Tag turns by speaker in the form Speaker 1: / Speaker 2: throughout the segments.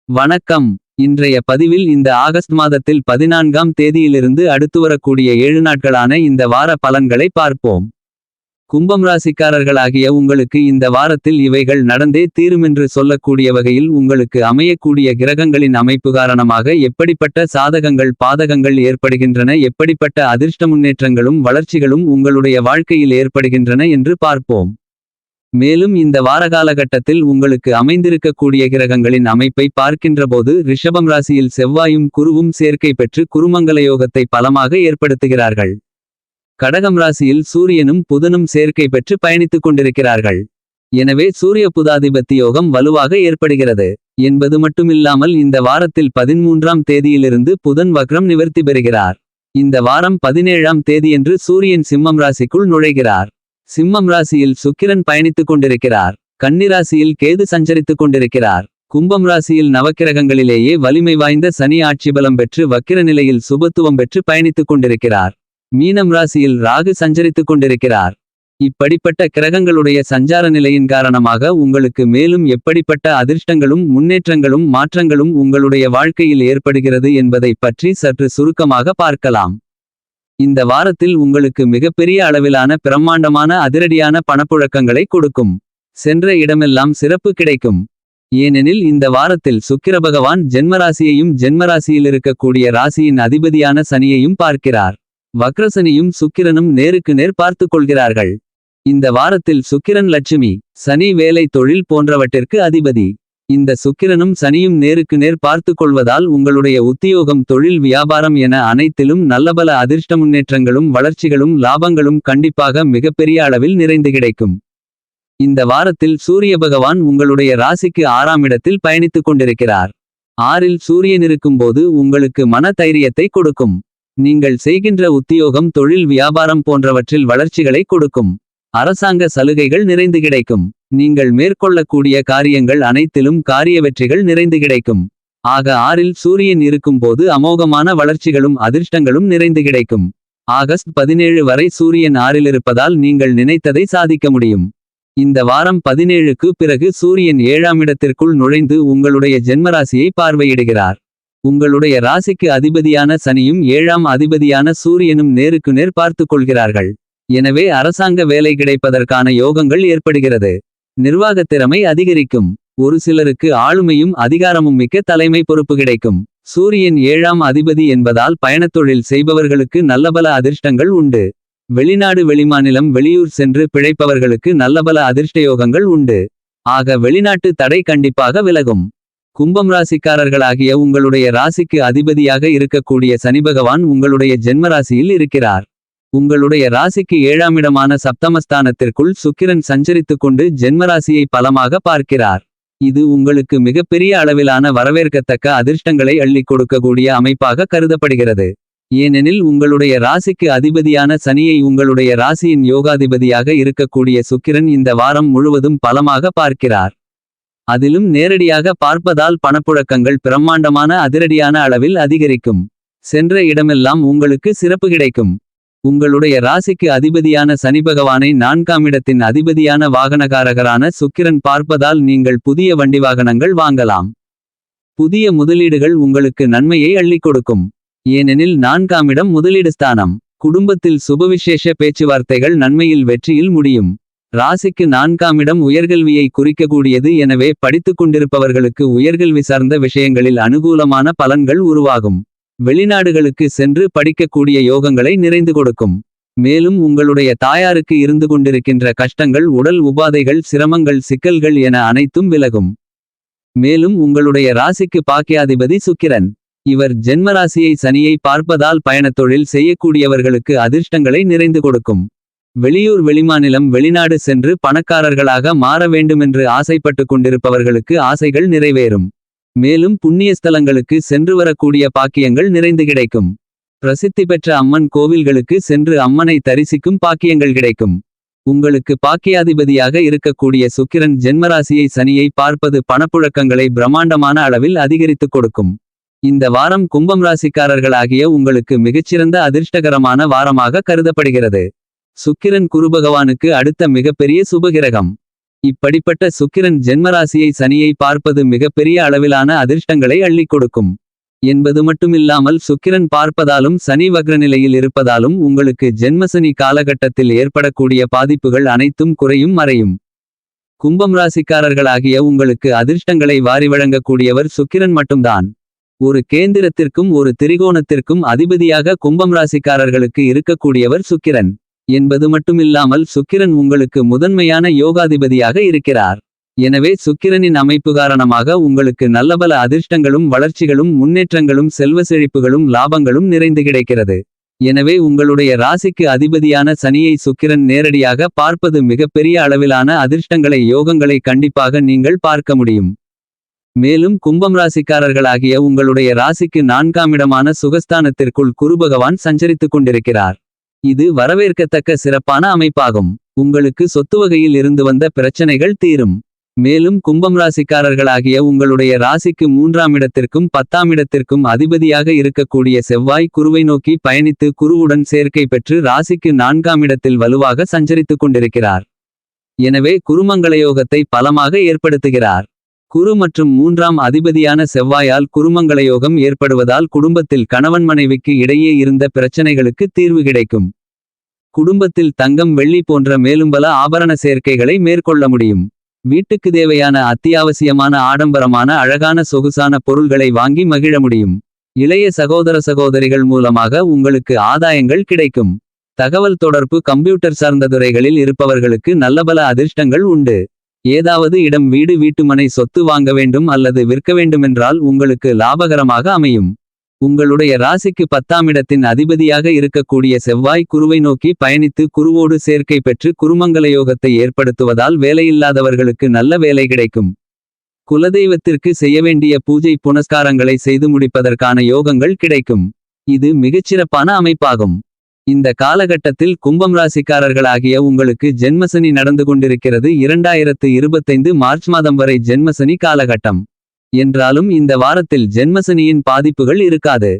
Speaker 1: வணக்கம். இன்றைய பதிவில் இந்த ஆகஸ்ட் மாதத்தில் 14ஆம் தேதியிலிருந்து அடுத்து வரக்கூடிய 7 நாட்களான இந்த வார பலன்களை பார்ப்போம். கும்பம் ராசிக்காரர்களாகிய உங்களுக்கு இந்த வாரத்தில் இவைகள் நடந்தே தீருமென்று சொல்லக்கூடிய வகையில் உங்களுக்கு அமையக்கூடிய கிரகங்களின் அமைப்பு காரணமாக எப்படிப்பட்ட சாதகங்கள் பாதகங்கள் ஏற்படுகின்றன, எப்படிப்பட்ட அதிர்ஷ்ட முன்னேற்றங்களும் வளர்ச்சிகளும் உங்களுடைய வாழ்க்கையில் ஏற்படுகின்றன என்று பார்ப்போம். மேலும் இந்த வாரகாலகட்டத்தில் உங்களுக்கு அமைந்திருக்கக்கூடிய கிரகங்களின் அமைப்பை பார்க்கின்றபோது ரிஷபம் ராசியில் செவ்வாயும் குருவும் சேர்க்கை பெற்று குருமங்கலயோகத்தை பலமாக ஏற்படுத்துகிறார்கள். கடகம் ராசியில் சூரியனும் புதனும் சேர்க்கை பெற்று பயணித்துக் கொண்டிருக்கிறார்கள். எனவே சூரிய புதாதிபத்தி யோகம் வலுவாக ஏற்படுகிறது என்பது மட்டுமில்லாமல் இந்த வாரத்தில் 13ஆம் தேதியிலிருந்து புதன் வக்ரம் நிவர்த்தி பெறுகிறார். இந்த வாரம் 17ஆம் தேதியன்று சூரியன் சிம்மம் ராசிக்குள் நுழைகிறார். சிம்மம் ராசியில் சுக்கிரன் பயணித்துக் கொண்டிருக்கிறார். கன்னி ராசியில் கேது சஞ்சரித்துக் கொண்டிருக்கிறார். கும்பம் ராசியில் நவக்கிரகங்களிலேயே வலிமை வாய்ந்த சனி ஆட்சிபலம் பெற்று வக்கிர நிலையில் சுபத்துவம் பெற்று பயணித்துக் கொண்டிருக்கிறார். மீனம் ராசியில் ராகு சஞ்சரித்துக் கொண்டிருக்கிறார். இப்படிப்பட்ட கிரகங்களுடைய சஞ்சார நிலையின் காரணமாக உங்களுக்கு மேலும் எப்படிப்பட்ட அதிர்ஷ்டங்களும் முன்னேற்றங்களும் மாற்றங்களும் உங்களுடைய வாழ்க்கையில் ஏற்படுகிறது என்பதை பற்றி சற்று சுருக்கமாக பார்க்கலாம். இந்த வாரத்தில் உங்களுக்கு மிகப்பெரிய அளவிலான பிரம்மாண்டமான அதிரடியான பணப்புழக்கங்களை கொடுக்கும். சென்ற இடமெல்லாம் சிறப்பு கிடைக்கும். ஏனெனில் இந்த வாரத்தில் சுக்கிர பகவான் ஜென்மராசியையும் ஜென்மராசியில் இருக்கக்கூடிய ராசியின் அதிபதியான சனியையும் பார்க்கிறார். வக்ரசனியும் சுக்கிரனும் நேருக்கு நேர் பார்த்து கொள்கிறார்கள். இந்த வாரத்தில் சுக்கிரன் லட்சுமி சனி வேலை தொழில் போன்றவற்றிற்கு அதிபதி. இந்த சுக்கிரனும் சனியும் நேருக்கு நேர் பார்த்து கொள்வதால் உங்களுடைய உத்தியோகம் தொழில் வியாபாரம் என அனைத்திலும் நல்லபல அதிர்ஷ்ட முன்னேற்றங்களும் வளர்ச்சிகளும் லாபங்களும் கண்டிப்பாக மிகப்பெரிய அளவில் நிறைந்து கிடைக்கும். இந்த வாரத்தில் சூரிய பகவான் உங்களுடைய ராசிக்கு 6ஆம் இடத்தில் பயணித்துக் கொண்டிருக்கிறார். 6இல் சூரியன் இருக்கும்போது உங்களுக்கு மன தைரியத்தை கொடுக்கும். நீங்கள் செய்கின்ற உத்தியோகம் தொழில் வியாபாரம் போன்றவற்றில் வளர்ச்சிகளை கொடுக்கும். அரசாங்க சலுகைகள் நிறைந்து கிடைக்கும். நீங்கள் மேற்கொள்ளக்கூடிய காரியங்கள் அனைத்திலும் காரிய வெற்றிகள் நிறைந்து கிடைக்கும். ஆக 6இல் சூரியன் இருக்கும்போது அமோகமான வளர்ச்சிகளும் அதிர்ஷ்டங்களும் நிறைந்து கிடைக்கும். ஆகஸ்ட் 17 வரை சூரியன் 6இல் இருப்பதால் நீங்கள் நினைத்ததை சாதிக்க முடியும். இந்த வாரம் 17க்கு பிறகு சூரியன் 7ஆம் இடத்திற்குள் நுழைந்து உங்களுடைய ஜென்மராசியை பார்வையிடுகிறார். உங்களுடைய ராசிக்கு அதிபதியான சனியும் 7ஆம் அதிபதியான சூரியனும் நேருக்கு நேர் பார்த்து கொள்கிறார்கள். எனவே அரசாங்க வேலை கிடைப்பதற்கான யோகங்கள் ஏற்படுகிறது. நிர்வாகத்திறமை அதிகரிக்கும். ஒரு சிலருக்கு ஆளுமையும் அதிகாரமும் மிக்க தலைமை பொறுப்பு கிடைக்கும். சூரியன் 7ஆம் அதிபதி என்பதால் பயணத்தொழில் செய்பவர்களுக்கு நல்லபல அதிர்ஷ்டங்கள் உண்டு. வெளிநாடு வெளிமாநிலம் வெளியூர் சென்று பிழைப்பவர்களுக்கு நல்லபல அதிர்ஷ்டயோகங்கள் உண்டு. ஆக வெளிநாட்டு தடை கண்டிப்பாக விலகும். கும்பம் ராசிக்காரர்களாகிய உங்களுடைய ராசிக்கு அதிபதியாக இருக்கக்கூடிய சனிபகவான் உங்களுடைய ஜென்மராசியில் இருக்கிறார். உங்களுடைய ராசிக்கு 7ஆம் இடமான சப்தமஸ்தானத்திற்குள் சுக்கிரன் சஞ்சரித்துக் கொண்டு ஜென்மராசியை பலமாக பார்க்கிறார். இது உங்களுக்கு மிகப்பெரிய அளவிலான வரவேற்கத்தக்க அதிர்ஷ்டங்களை அள்ளிக் கொடுக்கக்கூடிய அமைப்பாக கருதப்படுகிறது. ஏனெனில் உங்களுடைய ராசிக்கு அதிபதியான சனியை உங்களுடைய ராசியின் யோகாதிபதியாக இருக்கக்கூடிய சுக்கிரன் இந்த வாரம் முழுவதும் பலமாக பார்க்கிறார். அதிலும் நேரடியாக பார்ப்பதால் பணப்புழக்கங்கள் பிரம்மாண்டமான அதிரடியான அளவில் அதிகரிக்கும். சென்ற இடமெல்லாம் உங்களுக்கு சிறப்பு கிடைக்கும். உங்களுடைய ராசிக்கு அதிபதியான சனி பகவானை 4ஆம் இடத்தின் அதிபதியான வாகனகாரகரான சுக்கிரன் பார்ப்பதால் நீங்கள் புதிய வண்டி வாகனங்கள் வாங்கலாம். புதிய முதலீடுகள் உங்களுக்கு நன்மையை அள்ளிக் கொடுக்கும். ஏனெனில் 4ஆம் இடம் முதலீடு ஸ்தானம். குடும்பத்தில் சுபவிசேஷ பேச்சுவார்த்தைகள் நன்மையில் வெற்றியில் முடியும். ராசிக்கு 4ஆம் இடம் உயர்கல்வியை குறிக்கக்கூடியது. எனவே படித்துக் கொண்டிருப்பவர்களுக்கு உயர்கல்வி சார்ந்த விஷயங்களில் அனுகூலமான பலன்கள் உருவாகும். வெளிநாடுகளுக்கு சென்று படிக்கக்கூடிய யோகங்களை நிறைந்து கொடுக்கும். மேலும் உங்களுடைய தாயாருக்கு இருந்து கொண்டிருக்கின்ற கஷ்டங்கள் உடல் உபாதைகள் சிரமங்கள் சிக்கல்கள் என அனைத்தும் விலகும். மேலும் உங்களுடைய ராசிக்கு பாக்கியாதிபதி சுக்கிரன். இவர் ஜென்மராசியை சனியை பார்ப்பதால் பயணத்தொழில் செய்யக்கூடியவர்களுக்கு அதிர்ஷ்டங்களை நிறைந்து கொடுக்கும். வெளியூர் வெளிமாநிலம் வெளிநாடு சென்று பணக்காரர்களாக மாற வேண்டுமென்று ஆசைப்பட்டு கொண்டிருப்பவர்களுக்கு ஆசைகள் நிறைவேறும். மேலும் புண்ணிய ஸ்தலங்களுக்கு சென்று வரக்கூடிய பாக்கியங்கள் நிறைந்து கிடைக்கும். பிரசித்தி பெற்ற அம்மன் கோவில்களுக்கு சென்று அம்மனை தரிசிக்கும் பாக்கியங்கள் கிடைக்கும். உங்களுக்கு பாக்கியாதிபதியாக இருக்கக்கூடிய சுக்கிரன் ஜென்மராசியை சனியை பார்ப்பது பணப்புழக்கங்களை பிரம்மாண்டமான அளவில் அதிகரித்துக் கொடுக்கும். இந்த வாரம் கும்பம் ராசிக்காரர்களாகிய உங்களுக்கு மிகச்சிறந்த அதிர்ஷ்டகரமான வாரமாக கருதப்படுகிறது. சுக்கிரன் குருபகவானுக்கு அடுத்த மிகப்பெரிய சுபகிரகம். இப்படிப்பட்ட சுக்கிரன் ஜென்மராசியை சனியை பார்ப்பது மிகப்பெரிய அளவிலான அதிர்ஷ்டங்களை அள்ளிக் கொடுக்கும் என்பது மட்டுமில்லாமல் சுக்கிரன் பார்ப்பதாலும் சனி வக்ரநிலையில் இருப்பதாலும் உங்களுக்கு ஜென்மசனி காலகட்டத்தில் ஏற்படக்கூடிய பாதிப்புகள் அனைத்தும் குறையும் மறையும். கும்பம் ராசிக்காரர்களாகிய உங்களுக்கு அதிர்ஷ்டங்களை வாரி வழங்கக்கூடியவர் சுக்கிரன் மட்டும்தான். ஒரு கேந்திரத்திற்கும் ஒரு திரிகோணத்திற்கும் அதிபதியாக கும்பம் ராசிக்காரர்களுக்கு இருக்கக்கூடியவர் சுக்கிரன் என்பது மட்டுமில்லாமல் சுக்கிரன் உங்களுக்கு முதன்மையான யோகாதிபதியாக இருக்கிறார். எனவே சுக்கிரனின் அமைப்பு காரணமாக உங்களுக்கு நல்லபல அதிர்ஷ்டங்களும் வளர்ச்சிகளும் முன்னேற்றங்களும் செல்வ செழிப்புகளும் லாபங்களும் நிறைந்து கிடைக்கிறது. எனவே உங்களுடைய ராசிக்கு அதிபதியான சனியை சுக்கிரன் நேரடியாக பார்ப்பது மிகப்பெரிய அளவிலான அதிர்ஷ்டங்களை யோகங்களை கண்டிப்பாக நீங்கள் பார்க்க முடியும். மேலும் கும்பம் ராசிக்காரர்களாகிய உங்களுடைய ராசிக்கு 4ஆம் இடமான சுகஸ்தானத்திற்குள் குருபகவான் சஞ்சரித்துக் கொண்டிருக்கிறார். இது வரவேற்கத்தக்க சிறப்பான அமைப்பாகும். உங்களுக்கு சொத்து வகையில் இருந்து வந்த பிரச்சனைகள் தீரும். மேலும் கும்பம் ராசிக்காரர்களாகிய உங்களுடைய ராசிக்கு 3ஆம் இடத்திற்கும் 10ஆம் இடத்திற்கும் அதிபதியாக இருக்கக்கூடிய செவ்வாய் குருவை நோக்கி பயணித்து குருவுடன் சேர்க்கை பெற்று ராசிக்கு 4ஆம் இடத்தில் வலுவாக சஞ்சரித்துக் கொண்டிருக்கிறார். எனவே குருமங்களயோகத்தை பலமாக ஏற்படுத்துகிறார். குரு மற்றும் 3ஆம் அதிபதியான செவ்வாயால் குருமங்களயோகம் ஏற்படுவதால் குடும்பத்தில் கணவன் மனைவிக்கு இடையே இருந்த பிரச்சனைகளுக்கு தீர்வு கிடைக்கும். குடும்பத்தில் தங்கம் வெள்ளி போன்ற மேலும்பல ஆபரண சேர்க்கைகளை மேற்கொள்ள முடியும். வீட்டுக்கு தேவையான அத்தியாவசியமான ஆடம்பரமான அழகான சொகுசான பொருள்களை வாங்கி மகிழ முடியும். இளைய சகோதர சகோதரிகள் மூலமாக உங்களுக்கு ஆதாயங்கள் கிடைக்கும். தகவல் தொடர்பு கம்ப்யூட்டர் சார்ந்த துறைகளில் இருப்பவர்களுக்கு நல்லபல அதிர்ஷ்டங்கள் உண்டு. ஏதாவது இடம் வீடு வீட்டுமனை சொத்து வாங்க வேண்டும் அல்லது விற்க வேண்டுமென்றால் உங்களுக்கு லாபகரமாக அமையும். உங்களுடைய ராசிக்கு 10ஆம் இடத்தின் அதிபதியாக இருக்கக்கூடிய செவ்வாய் குருவை நோக்கி பயணித்து குருவோடு சேர்க்கை பெற்று குருமங்களயோகத்தை ஏற்படுத்துவதால் வேலையில்லாதவர்களுக்கு நல்ல வேலை கிடைக்கும். குலதெய்வத்திற்கு செய்ய வேண்டிய பூஜை புனஸ்காரங்களை செய்து முடிப்பதற்கான யோகங்கள் கிடைக்கும். இது மிகச்சிறப்பான அமைப்பாகும். இந்த காலகட்டத்தில் கும்பம் ராசிக்காரர்களாகிய உங்களுக்கு ஜென்மசனி நடந்து கொண்டிருக்கிறது. 2025 மார்ச் மாதம் வரை ஜென்மசனி காலகட்டம் என்றாலும் இந்த வாரத்தில் ஜென்மசனியின் பாதிப்புகள் இருக்காது.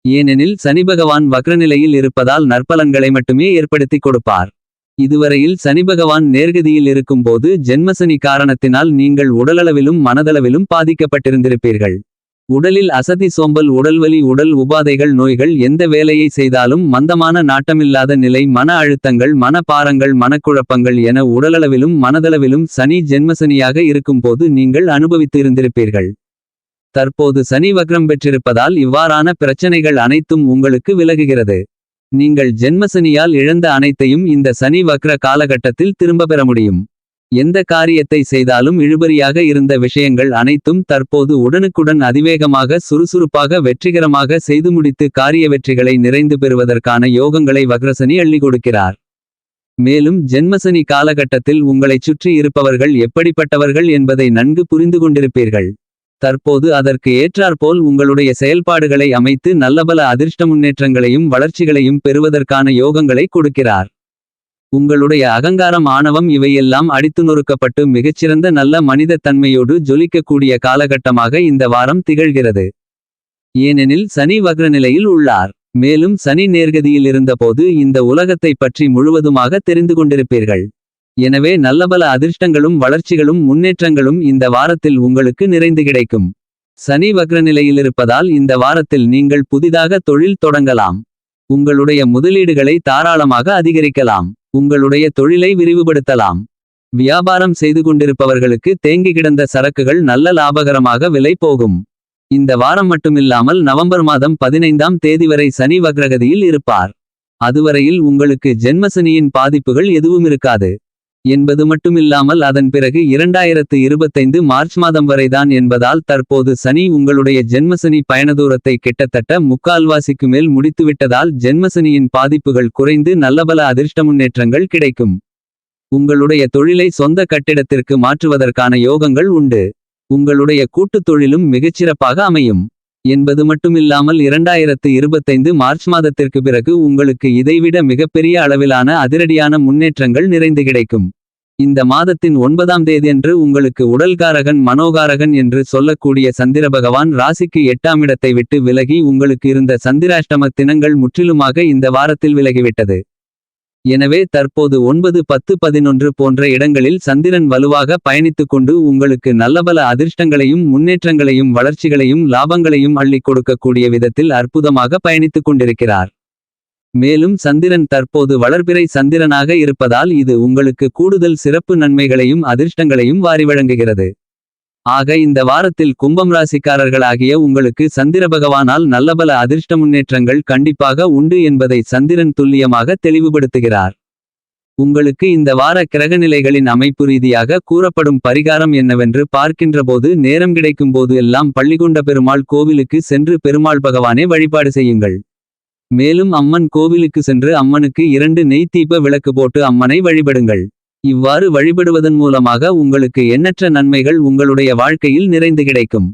Speaker 1: ஏனெனில் சனிபகவான் வக்ரநிலையில் இருப்பதால் நற்பலன்களை மட்டுமே ஏற்படுத்தி கொடுப்பார். இதுவரையில் சனிபகவான் நேர்கதியில் இருக்கும்போது ஜென்மசனி காரணத்தினால் நீங்கள் உடலளவிலும் மனதளவிலும் பாதிக்கப்பட்டிருந்திருப்பீர்கள். உடலில் அசதி சோம்பல் உடல்வலி உடல் உபாதைகள் நோய்கள் எந்த வேலையை செய்தாலும் மந்தமான நாட்டமில்லாத நிலை மன அழுத்தங்கள் மனபாரங்கள் மனக்குழப்பங்கள் என உடலளவிலும் மனதளவிலும் சனி ஜென்மசனியாக இருக்கும்போது நீங்கள் அனுபவித்து இருந்திருப்பீர்கள். தற்போது சனி வக்ரம் பெற்றிருப்பதால் இவ்வாறான பிரச்சனைகள் அனைத்தும் உங்களுக்கு விலகுகிறது. நீங்கள் ஜென்மசனியால் இழந்த அனைத்தையும் இந்த சனி வக்ர காலகட்டத்தில் திரும்ப பெற முடியும். எந்த காரியத்தை செய்தாலும் இழுபறியாக இருந்த விஷயங்கள் அனைத்தும் தற்போது உடனுக்குடன் அதிவேகமாக சுறுசுறுப்பாக வெற்றிகரமாக செய்து முடித்து காரிய வெற்றிகளை நிறைந்து பெறுவதற்கான யோகங்களை வக்ரசனி அள்ளி கொடுக்கிறார். மேலும் ஜென்மசனி காலகட்டத்தில் உங்களைச் சுற்றி இருப்பவர்கள் எப்படிப்பட்டவர்கள் என்பதை நன்கு புரிந்து கொண்டிருப்பீர்கள். தற்போது அதற்கு ஏற்றாற்போல் உங்களுடைய செயல்பாடுகளை அமைத்து நல்லபல அதிர்ஷ்ட முன்னேற்றங்களையும் வளர்ச்சிகளையும் பெறுவதற்கான யோகங்களை கொடுக்கிறார். உங்களுடைய அகங்காரம் ஆணவம் இவையெல்லாம் அடித்து நொறுக்கப்பட்டு மிகச்சிறந்த நல்ல மனித தன்மையோடு ஜொலிக்கக்கூடிய காலகட்டமாக இந்த வாரம் திகழ்கிறது. ஏனெனில் சனி வக்ரநிலையில் உள்ளார். மேலும் சனி நேர்கதியில் இருந்தபோது இந்த உலகத்தை பற்றி முழுவதுமாக தெரிந்து கொண்டிருப்பீர்கள். எனவே நல்லபல அதிர்ஷ்டங்களும் வளர்ச்சிகளும் முன்னேற்றங்களும் இந்த வாரத்தில் உங்களுக்கு நிறைந்து கிடைக்கும். சனி வக்ரநிலையிலிருப்பதால் இந்த வாரத்தில் நீங்கள் புதிதாக தொழில் தொடங்கலாம். உங்களுடைய முதலீடுகளை தாராளமாக அதிகரிக்கலாம். உங்களுடைய தொழிலை விரிவுபடுத்தலாம். வியாபாரம் செய்து கொண்டிருப்பவர்களுக்கு தேங்கி கிடந்த சரக்குகள் நல்ல லாபகரமாக விலை போகும். இந்த வாரம் மட்டுமில்லாமல் நவம்பர் மாதம் 15ஆம் தேதி வரை சனி வக்ரகதியில் இருப்பார். அதுவரையில் உங்களுக்கு ஜென்மசனியின் பாதிப்புகள் எதுவும் இருக்காது என்பது மட்டுமில்லாமல் அதன் பிறகு 2025 மார்ச் மாதம் வரைதான் என்பதால் தற்போது சனி உங்களுடைய ஜென்மசனி பயணதூரத்தை கிட்டத்தட்ட முக்கால்வாசிக்கு மேல் முடித்துவிட்டதால் ஜென்மசனியின் பாதிப்புகள் குறைந்து நல்லபல அதிர்ஷ்ட முன்னேற்றங்கள் கிடைக்கும். உங்களுடைய தொழிலை சொந்த கட்டிடத்திற்கு மாற்றுவதற்கான யோகங்கள் உண்டு. உங்களுடைய கூட்டுத் தொழிலும் மிகச்சிறப்பாக அமையும் என்பது மட்டுமில்லாமல் 2025 மார்ச் மாதத்திற்கு பிறகு உங்களுக்கு இதைவிட மிகப்பெரிய அளவிலான அதிரடியான முன்னேற்றங்கள் நிறைந்து கிடைக்கும். இந்த மாதத்தின் 9ஆம் தேதியன்று உங்களுக்கு உடல்காரகன் மனோகாரகன் என்று சொல்லக்கூடிய சந்திர பகவான் ராசிக்கு 8ஆம் இடத்தை விட்டு விலகி உங்களுக்கு இருந்த சந்திராஷ்டம தினங்கள் முற்றிலுமாக இந்த வாரத்தில் விலகிவிட்டது. எனவே தற்போது 9 10 11 போன்ற இடங்களில் சந்திரன் வலுவாக பயணித்துக் கொண்டு உங்களுக்கு நல்லபல அதிர்ஷ்டங்களையும் முன்னேற்றங்களையும் வளர்ச்சிகளையும் லாபங்களையும் அள்ளிக் கொடுக்கக்கூடிய விதத்தில் அற்புதமாக பயணித்துக் கொண்டிருக்கிறார். மேலும் சந்திரன் தற்போது வளர்பிறை சந்திரனாக இருப்பதால் இது உங்களுக்கு கூடுதல் சிறப்பு நன்மைகளையும் அதிர்ஷ்டங்களையும் வாரி வழங்குகிறது. ஆக இந்த வாரத்தில் கும்பம் ராசிக்காரர்களாகிய உங்களுக்கு சந்திர பகவானால் நல்லபல அதிர்ஷ்ட முன்னேற்றங்கள் கண்டிப்பாக உண்டு என்பதை சந்திரன் துல்லியமாக தெளிவுபடுத்துகிறார். உங்களுக்கு இந்த வார கிரகநிலைகளின் அமைப்பு ரீதியாக கூறப்படும் பரிகாரம் என்னவென்று பார்க்கின்றபோது நேரம் கிடைக்கும்போது எல்லாம் பள்ளிகொண்ட பெருமாள் கோவிலுக்கு சென்று பெருமாள் பகவானே வழிபாடு செய்யுங்கள். மேலும் அம்மன் கோவிலுக்கு சென்று அம்மனுக்கு 2 நெய் தீப விளக்கு போட்டு அம்மனை வழிபடுங்கள். இவ்வாறு வழிபடுவதன் மூலமாக உங்களுக்கு எண்ணற்ற நன்மைகள் உங்களுடைய வாழ்க்கையில் நிறைந்து கிடைக்கும்.